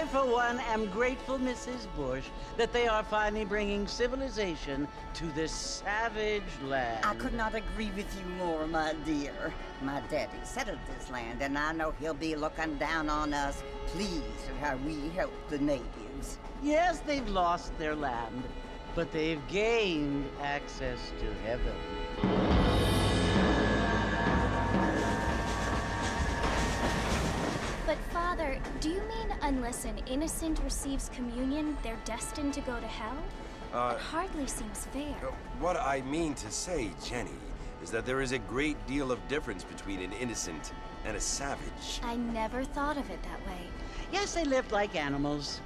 I, for one, am grateful, Mrs. Bush, that they are finally bringing civilization to this savage land. I could not agree with you more, my dear. My daddy settled this land, and I know he'll be looking down on us, pleased at how we help the natives. Yes, they've lost their land, but they've gained access to heaven. But Father, do you mean unless an innocent receives communion, they're destined to go to hell? That hardly seems fair. What I mean to say, Jenny, is that there is a great deal of difference between an innocent and a savage. I never thought of it that way. Yes, they lived like animals,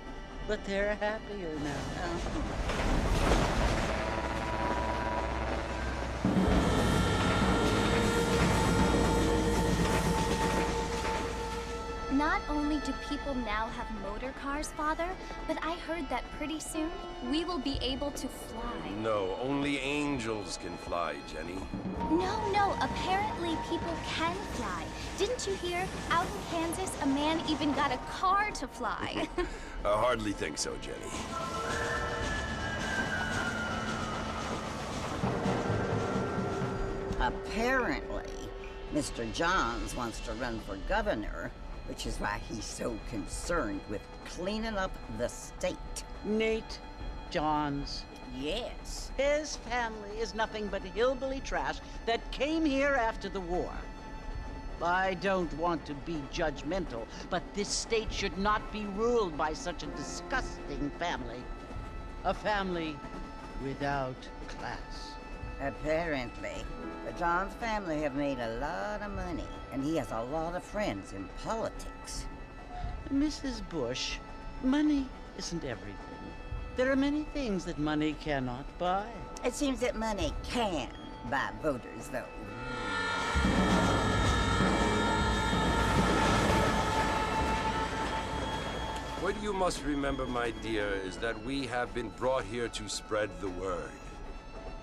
but they're happier now. Not only do people now have motor cars, Father, but I heard that pretty soon we will be able to fly. No, only angels can fly, Jenny. No, apparently people can fly. Didn't you hear? Out in Kansas, a man even got a car to fly. I hardly think so, Jenny. Apparently, Mr. Johns wants to run for governor, which is why he's so concerned with cleaning up the state. Nate Johns. Yes. His family is nothing but hillbilly trash that came here after the war. I don't want to be judgmental, but this state should not be ruled by such a disgusting family. A family without class. Apparently. The Johns family have made a lot of money, and he has a lot of friends in politics. Mrs. Bush, money isn't everything. There are many things that money cannot buy. It seems that money can buy voters, though. What you must remember, my dear, is that we have been brought here to spread the word.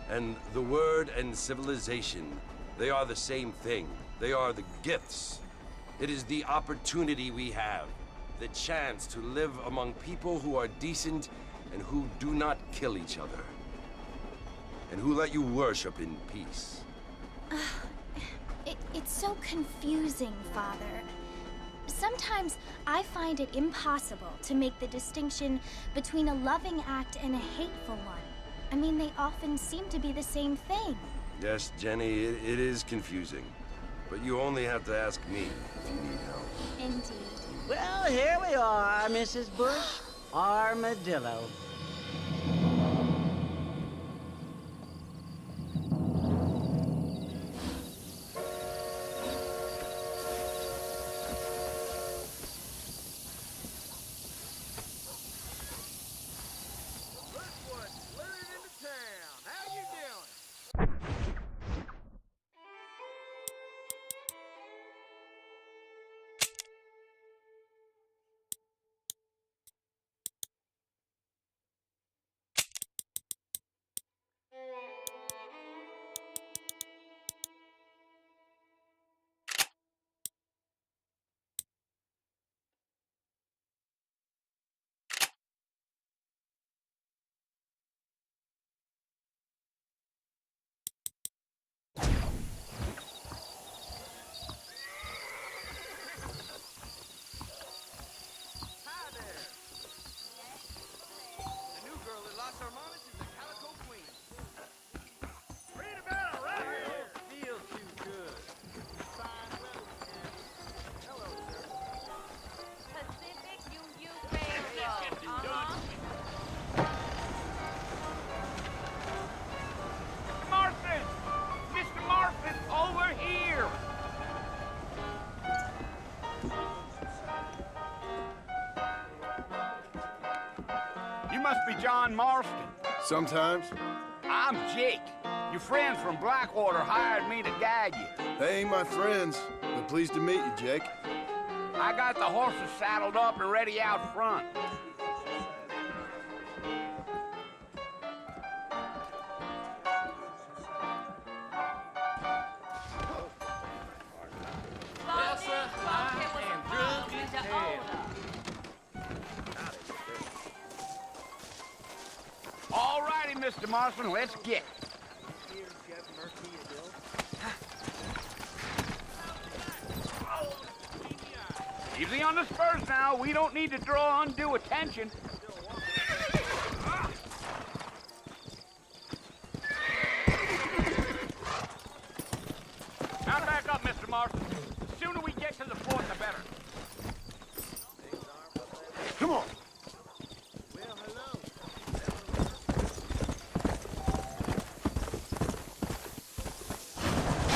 And the word and civilization, they are the same thing. They are the gifts. It is the opportunity we have, the chance to live among people who are decent and who do not kill each other, and who let you worship in peace. It's so confusing, Father. Sometimes I find it impossible to make the distinction between a loving act and a hateful one. I mean, they often seem to be the same thing. Yes, Jenny, it is confusing. But you only have to ask me if you need help. Indeed. Well, here we are, Mrs. Bush. Armadillo. You must be John Marston. Sometimes. I'm Jake. Your friends from Blackwater hired me to guide you. They ain't my friends, but pleased to meet you, Jake. I got the horses saddled up and ready out front. righty, Mr. Marston, let's get. Easy on the spurs now. We don't need to draw undue attention. Now back up, Mr. Marston. The sooner we get to the fort, the better. Come on.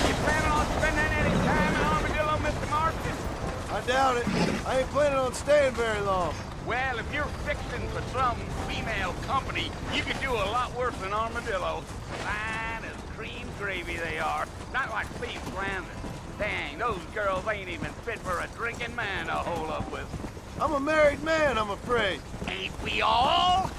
You planning on spending any time in Armadillo, Mr. Marston? I doubt it. I ain't planning on staying very long. Well, if you're fixing for some female company, you could do a lot worse than Armadillo. Fine as cream gravy they are. Not like Steve Flanders. Dang, those girls ain't even fit for a drinking man to hole up with. I'm a married man, I'm afraid. Ain't we all?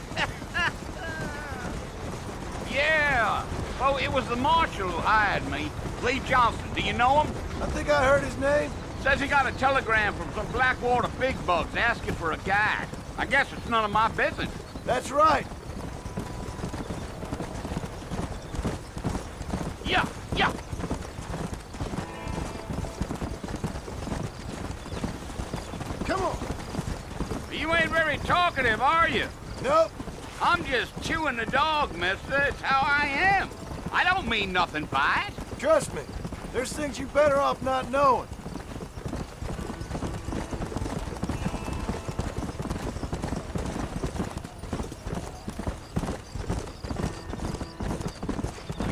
Yeah. Oh, it was the marshal who hired me. Lee Johnson. Do you know him? I think I heard his name. Says he got a telegram from some Blackwater big bugs asking for a guide. I guess it's none of my business. That's right. Yeah, yeah. Come on. You ain't very talkative, are you? Nope. I'm just chewing the dog, mister. It's how I am. I don't mean nothing by it. Trust me. There's things you better off not knowing.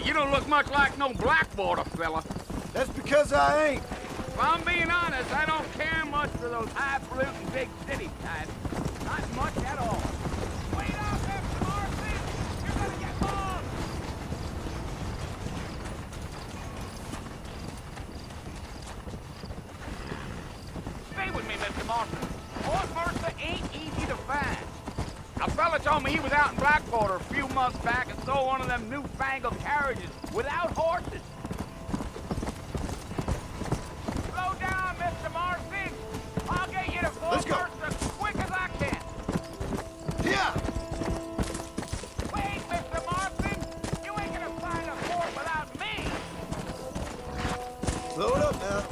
You don't look much like no Blackwater fella. That's because I ain't. If I'm being honest, I don't care much for those highfalutin big city types. Not much at all. Wait out there, Marcy! You're gonna get lost! Stay with me, Mr. Marston. Fort Mercer ain't easy to find. A fella told me he was out in Blackwater a few months back and saw one of them newfangled carriages without horses. Slow down, Mr. Marston. I'll get you to Fort Let's go. Mercer as quick as I can. Yeah. Wait, Mr. Marston. You ain't gonna find a fort without me. Slow it up now.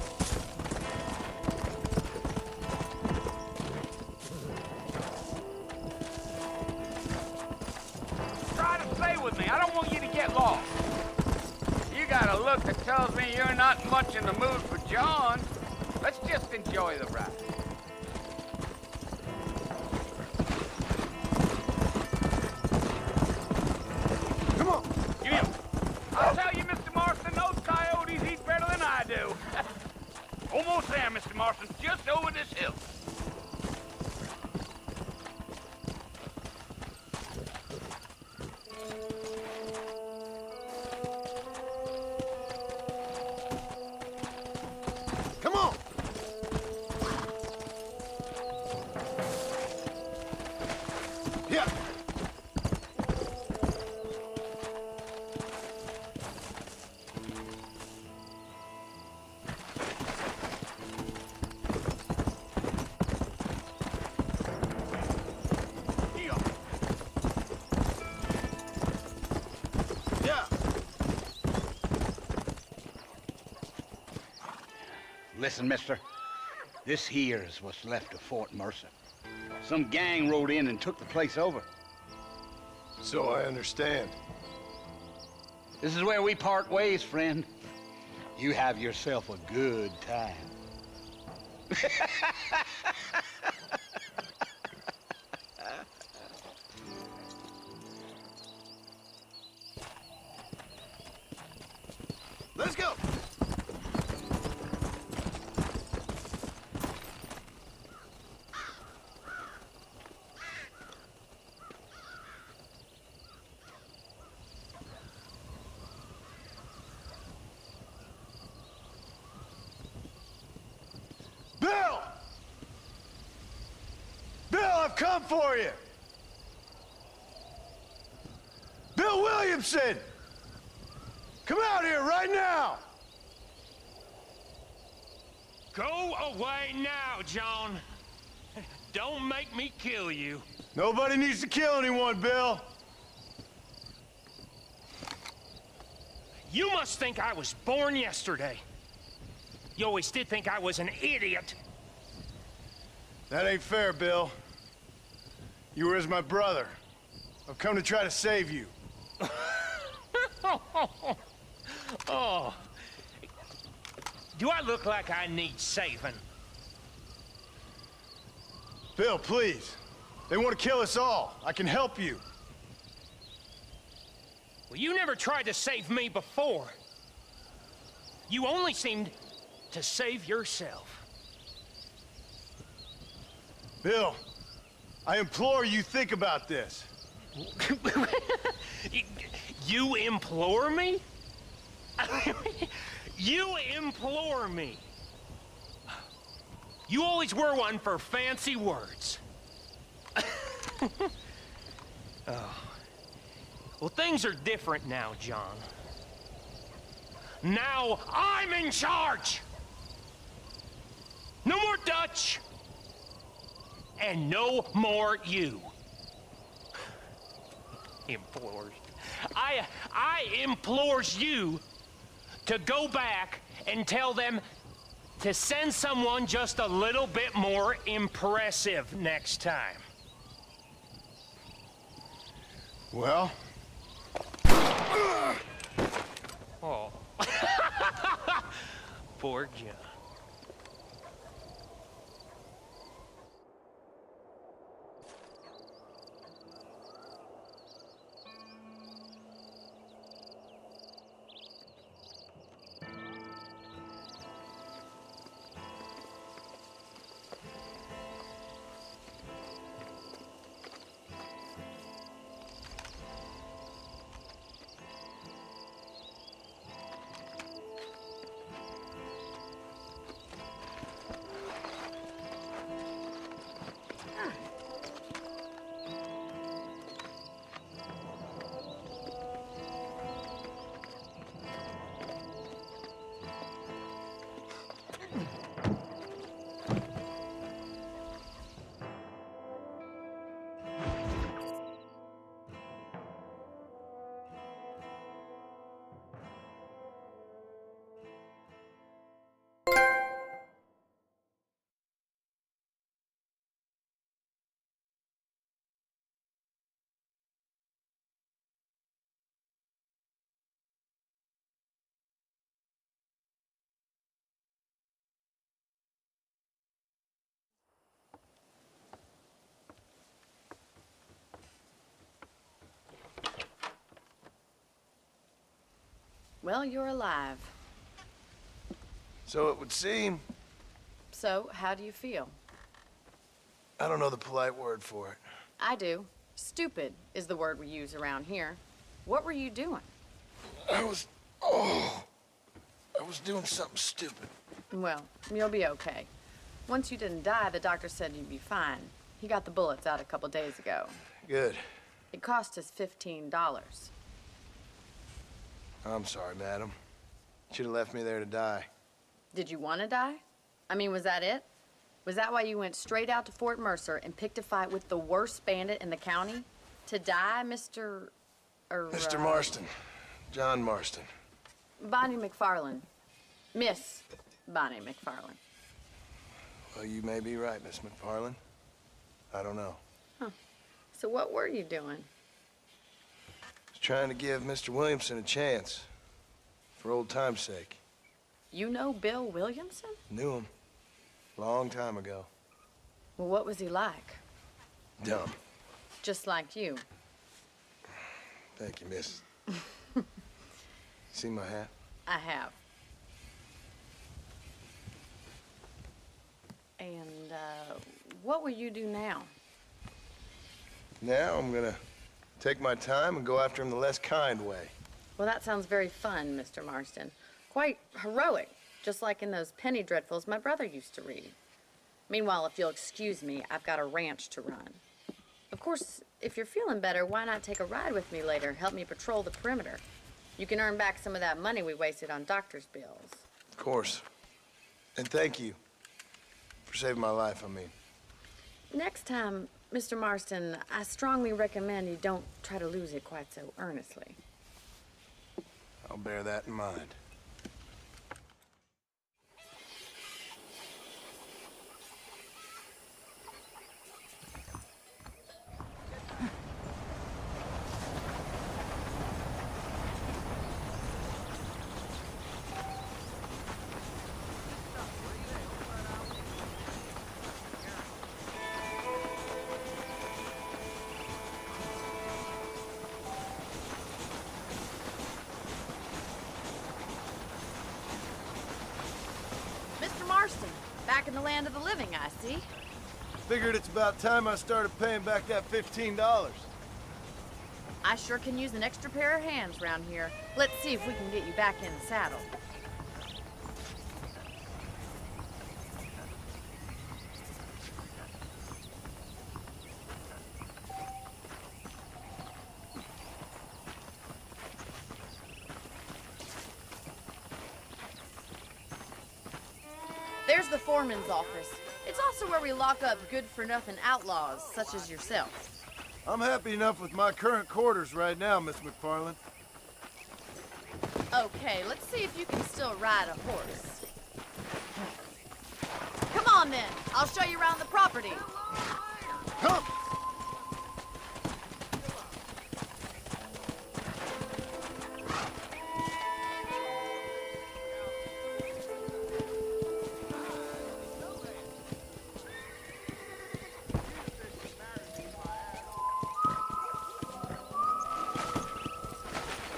Try to stay with me. I don't want you to get lost. You got a look that tells me you're not much in the mood for John. Let's just enjoy the ride. Come on. Give me a... I'll tell you, Mr. Marston, those coyotes eat better than I do. Almost there, Mr. Marston. Just over this hill. Come on. Yeah. Yeah. Listen, mister. This here is what's left of Fort Mercer. Some gang rode in and took the place over. So I understand. This is where we part ways, friend. You have yourself a good time. Let's go. Bill! Bill, I've come for you! Bill Williamson! Come out here right now! Go away now, John. Don't make me kill you. Nobody needs to kill anyone, Bill. You must think I was born yesterday. You always did think I was an idiot. That ain't fair, Bill. You were as my brother. I've come to try to save you. Oh. Do I look like I need saving? Bill, please. They want to kill us all. I can help you. Well, you never tried to save me before. You only seemed to save yourself. Bill, I implore you think about this. You implore me? You implore me. You always were one for fancy words. Oh. Well, things are different now, John. Now I'm in charge! No more Dutch! And no more you. Implores. I implores you to go back and tell them to send someone just a little bit more impressive next time. Well? Oh. Poor John. Well, you're alive. So it would seem. So, how do you feel? I don't know the polite word for it. I do. Stupid is the word we use around here. What were you doing? I was doing something stupid. Well, you'll be okay. Once you didn't die, the doctor said you'd be fine. He got the bullets out a couple days ago. Good. It cost us $15. I'm sorry, madam. Should have left me there to die. Did you want to die? I mean, was that it? Was that why you went straight out to Fort Mercer and picked a fight with the worst bandit in the county? To die, Mr. Mr. Marston. John Marston. Bonnie McFarland. Miss Bonnie McFarland. Well, you may be right, Miss McFarland. I don't know. Huh. So what were you doing? Was trying to give Mr. Williamson a chance. For old time's sake. You know Bill Williamson? Knew him. Long time ago. Well, what was he like? Dumb. Just like you. Thank you, miss. See my hat? I have. And, what will you do now? Now I'm gonna take my time and go after him the less kind way. Well, that sounds very fun, Mr. Marston. Quite heroic, just like in those penny dreadfuls my brother used to read. Meanwhile, if you'll excuse me, I've got a ranch to run. Of course, if you're feeling better, why not take a ride with me later? Help me patrol the perimeter. You can earn back some of that money we wasted on doctor's bills. Of course. And thank you for saving my life, I mean. Next time, Mr. Marston, I strongly recommend you don't try to lose it quite so earnestly. I'll bear that in mind. Back in the land of the living, I see. Figured it's about time I started paying back that $15. I sure can use an extra pair of hands around here. Let's see if we can get you back in the saddle. There's the foreman's office. It's also where we lock up good-for-nothing outlaws, such as yourself. I'm happy enough with my current quarters right now, Miss McFarland. Okay, let's see if you can still ride a horse. Come on, then. I'll show you around the property. Come!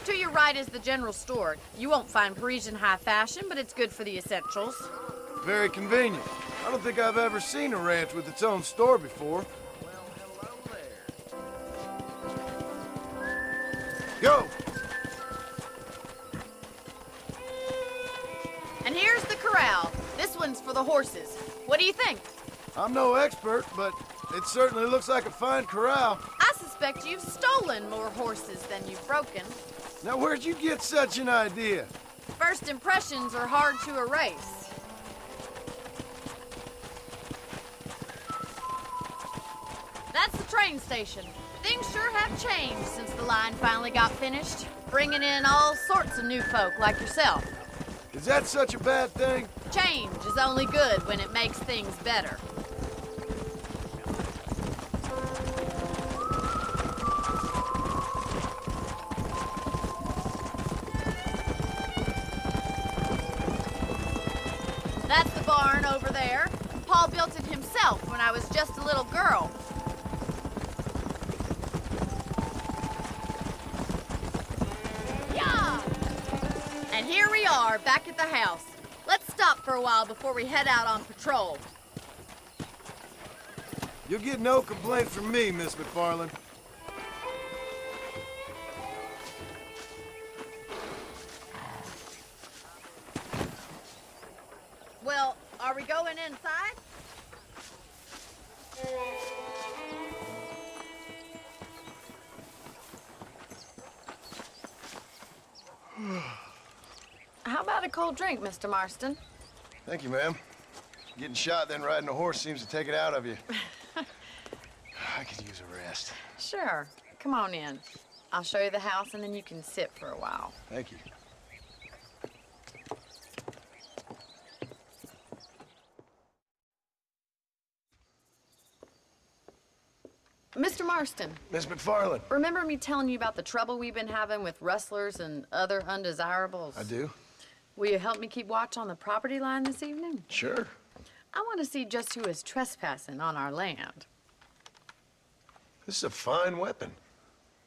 To your right is the general store. You won't find Parisian high fashion, but it's good for the essentials. Very convenient. I don't think I've ever seen a ranch with its own store before. Well, hello there. Go! And here's the corral. This one's for the horses. What do you think? I'm no expert, but it certainly looks like a fine corral. I suspect you've stolen more horses than you've broken. Now, where'd you get such an idea? First impressions are hard to erase. That's the train station. Things sure have changed since the line finally got finished, bringing in all sorts of new folk like yourself. Is that such a bad thing? Change is only good when it makes things better. That's the barn over there. Paul built it himself when I was just a little girl. Yeah! And here we are, back at the house. Let's stop for a while before we head out on patrol. You'll get no complaint from me, Miss McFarland. Well, are we going inside? How about a cold drink, Mr. Marston? Thank you, ma'am. Getting shot, then riding a horse seems to take it out of you. I could use a rest. Sure. Come on in. I'll show you the house, and then you can sit for a while. Thank you. Mr. Marston, Miss McFarland. remember me telling you about the trouble we've been having with rustlers and other undesirables? I do? Will you help me keep watch on the property line this evening? Sure. I want to see just who is trespassing on our land. This is a fine weapon.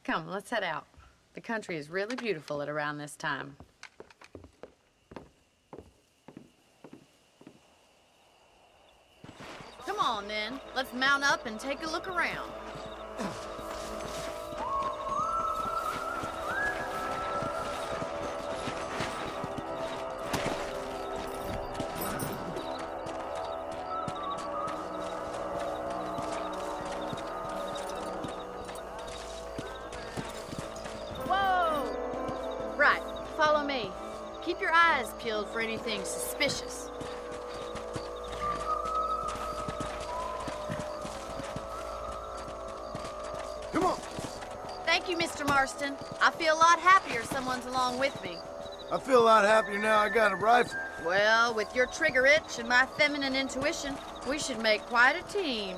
Come, let's head out. The country is really beautiful at around this time. Come on, then. Let's mount up and take a look around. Whoa! Right, follow me. Keep your eyes peeled for anything suspicious. Thank you, Mr. Marston. I feel a lot happier someone's along with me. I feel a lot happier now I got a rifle. Well, with your trigger itch and my feminine intuition, we should make quite a team.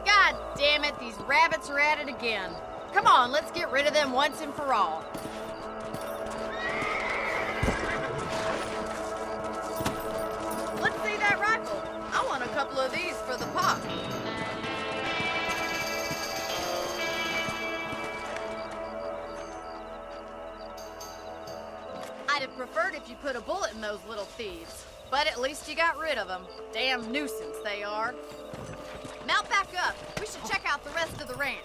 God damn it, these rabbits are at it again. Come on, let's get rid of them once and for all. Let's see that rifle. I want a couple of these for the pop. I'd have preferred if you put a bullet in those little thieves, but at least you got rid of them. Damn nuisance they are. Mount back up. We should check out the rest of the ranch.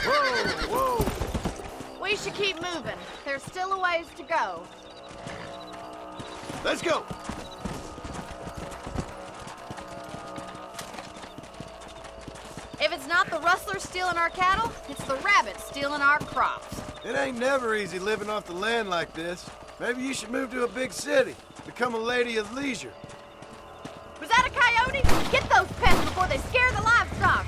Whoa, whoa! We should keep moving. There's still a ways to go. Let's go! If it's not the rustlers stealing our cattle, it's the rabbits stealing our crops. It ain't never easy living off the land like this. Maybe you should move to a big city. Become a lady of leisure. Was that a coyote? Get those pests before they scare the livestock.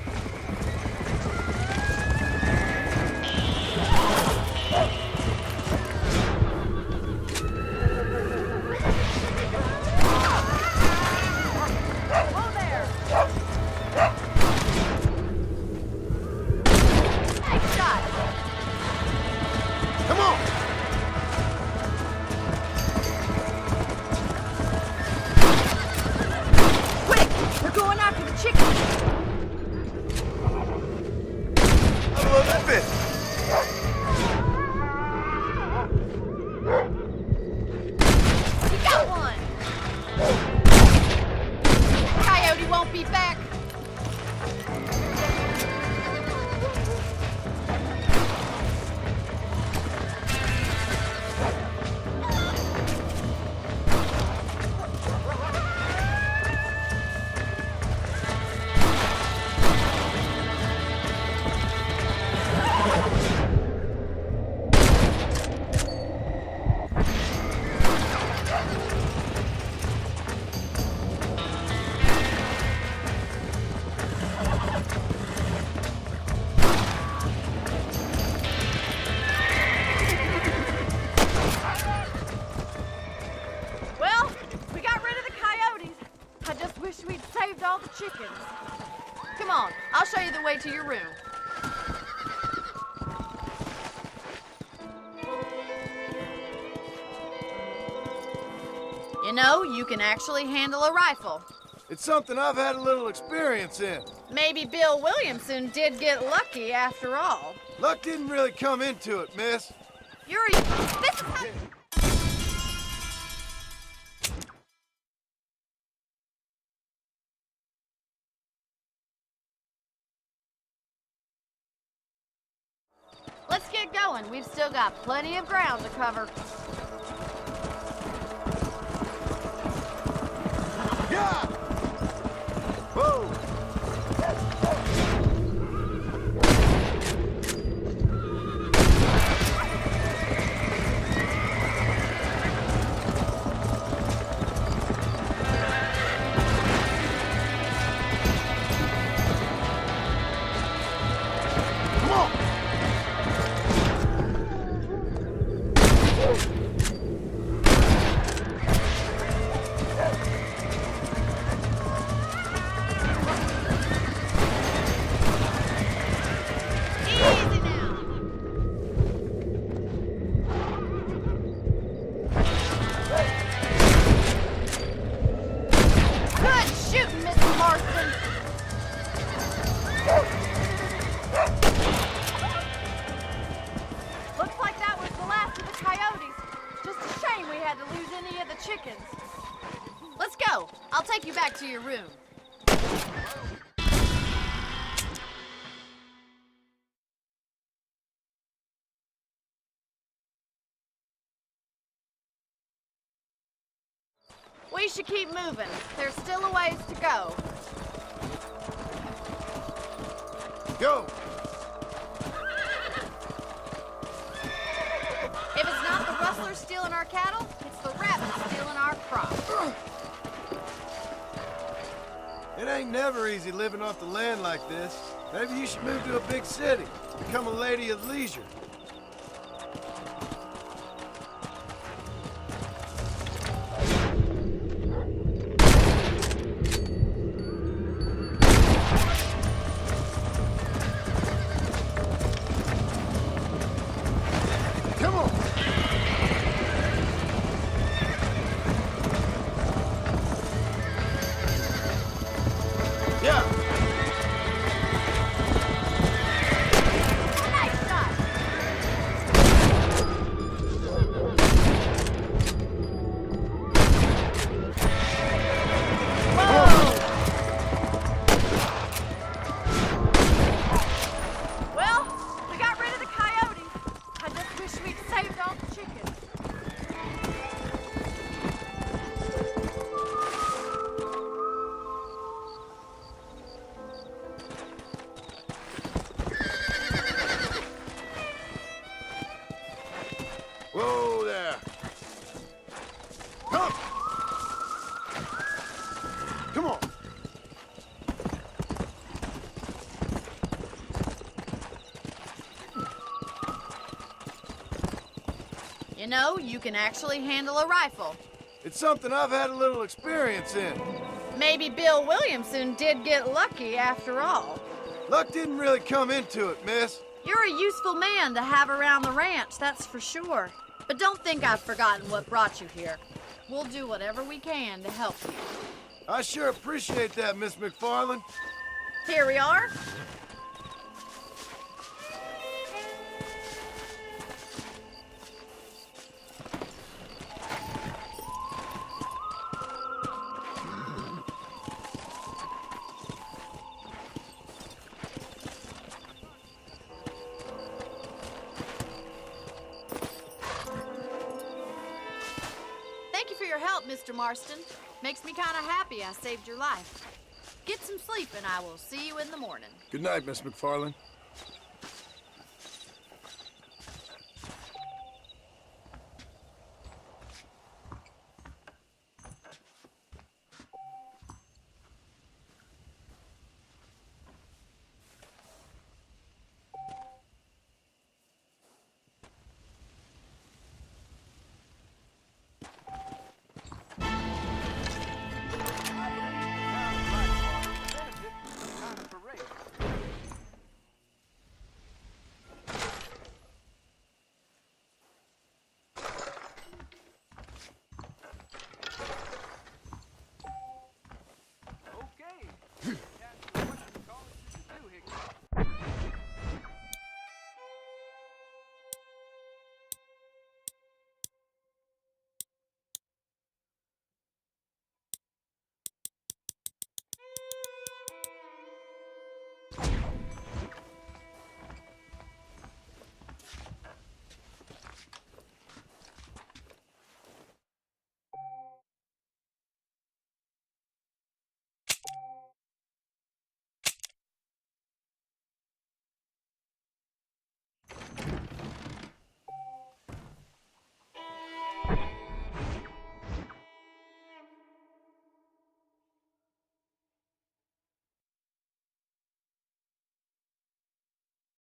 Whoa there! Nice shot. Come on! Quick! They're going after the chickens. Unload that bitch! You got one! Coyote won't be back. Well, we got rid of the coyotes. I just wish we'd saved all the chickens. Come on, I'll show you the way to your room. You know, you can actually handle a rifle. It's something I've had a little experience in. Maybe Bill Williamson did get lucky after all. Luck didn't really come into it, miss. Yuri, this is how... Let's get going. We've still got plenty of ground to cover. Yeah! Whoa! Come on! Easy now. Good shooting, Mr. Marston. Looks like that was the last of the coyotes. Just a shame we had to lose any of the chickens. Let's go. I'll take you back to your room. We should keep moving. There's still a ways to go. Go! If it's not the rustlers stealing our cattle, it's the rabbits stealing our crops. It ain't never easy living off the land like this. Maybe you should move to a big city. Become a lady of leisure. Come on! Yeah! Nice shot. Well, we got rid of the coyote. I just wish we'd saved all the chickens. Whoa there! Come! Come on! You know, you can actually handle a rifle. It's something I've had a little experience in. Maybe Bill Williamson did get lucky after all. Luck didn't really come into it, miss. You're a useful man to have around the ranch, that's for sure. But don't think I've forgotten what brought you here. We'll do whatever we can to help you. I sure appreciate that, Miss McFarland. Here we are. Thank you for your help, Mr. Marston. Makes me kind of happy I saved your life. Get some sleep and I will see you in the morning. Good night, Miss McFarland.